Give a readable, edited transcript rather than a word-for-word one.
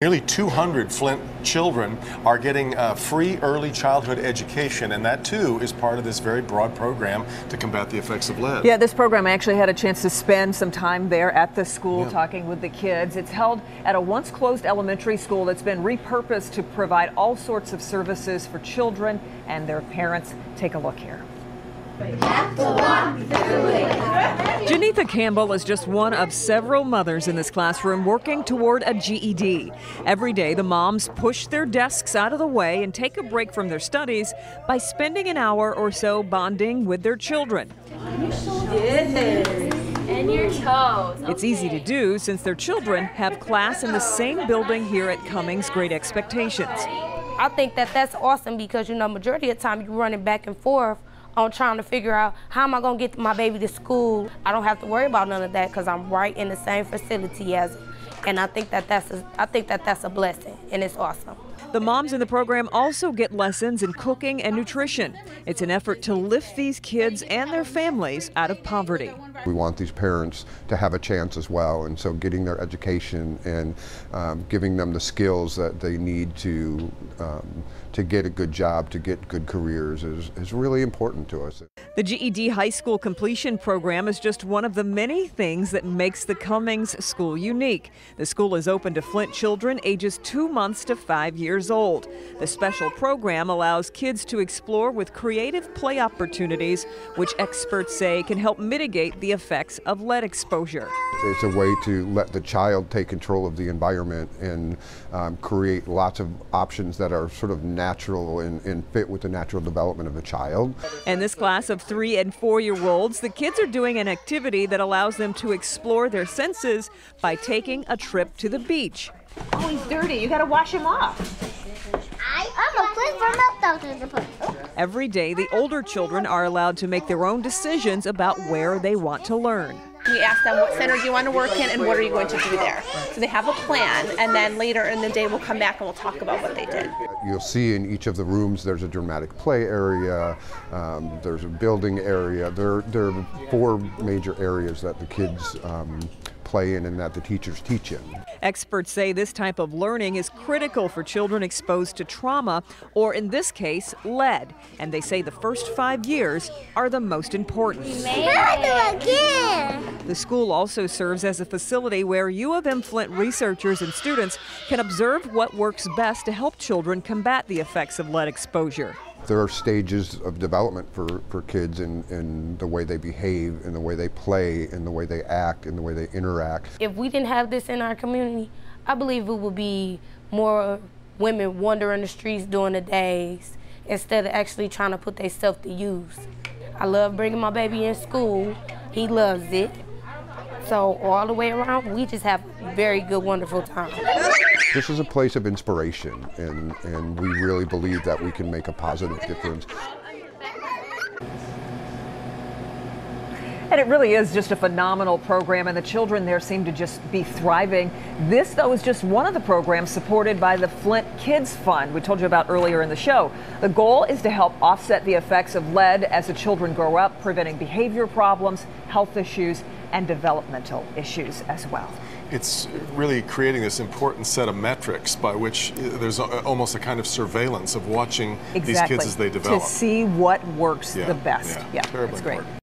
Nearly 200 Flint children are getting free early childhood education, and that too is part of this very broad program to combat the effects of lead. Yeah, this program, I actually had a chance to spend some time there at the school talking with the kids. It's held at a once closed elementary school that's been repurposed to provide all sorts of services for children and their parents. Take a look here. Janitha Campbell is just one of several mothers in this classroom working toward a GED. Every day, the moms push their desks out of the way and take a break from their studies by spending an hour or so bonding with their children. And your toes. It's easy to do since their children have class in the same building here at Cummings Great Expectations. I think that that's awesome because, majority of the time you're running back and forth on trying to figure out how am I going to get my baby to school. I don't have to worry about none of that because I'm right in the same facility as him. And I think that that's a blessing, and it's awesome. The moms in the program also get lessons in cooking and nutrition. It's an effort to lift these kids and their families out of poverty. We want these parents to have a chance as well, and so getting their education and giving them the skills that they need to get a good job, to get good careers is really important to us. The GED High School Completion Program is just one of the many things that makes the Cummings School unique. The school is open to Flint children ages 2 months to 5 years old. The special program allows kids to explore with creative play opportunities, which experts say can help mitigate the effects of lead exposure. It's a way to let the child take control of the environment and create lots of options that are sort of natural and fit with the natural development of the child. In this class of 3- and 4-year-olds, the kids are doing an activity that allows them to explore their senses by taking a trip to the beach. Oh, he's dirty. You got to wash him off. I'm a place for milk doctor to put. Every day, the older children are allowed to make their own decisions about where they want to learn. We ask them what center do you want to work in and what are you going to do there. So they have a plan, and then later in the day we'll come back and we'll talk about what they did. You'll see in each of the rooms there's a dramatic play area, there's a building area. There are 4 major areas that the kids play in and that the teachers teach in. Experts say this type of learning is critical for children exposed to trauma, or in this case, lead. And they say the first 5 years are the most important. The school also serves as a facility where U of M Flint researchers and students can observe what works best to help children combat the effects of lead exposure. There are stages of development for kids in the way they behave, in the way they play, in the way they act, in the way they interact. If we didn't have this in our community, I believe it would be more women wandering the streets during the days instead of actually trying to put themselves to use. I love bringing my baby in school. He loves it. So all the way around, we just have a very good, wonderful time. This is a place of inspiration, and we really believe that we can make a positive difference. And it really is just a phenomenal program, and the children there seem to just be thriving. This, though, is just one of the programs supported by the Flint Kids Fund we told you about earlier in the show. The goal is to help offset the effects of lead as the children grow up, preventing behavior problems, health issues, and developmental issues as well. It's really creating this important set of metrics by which there's almost a kind of surveillance of watching these kids as they develop. To see what works the best. Yeah, terribly that's great. important.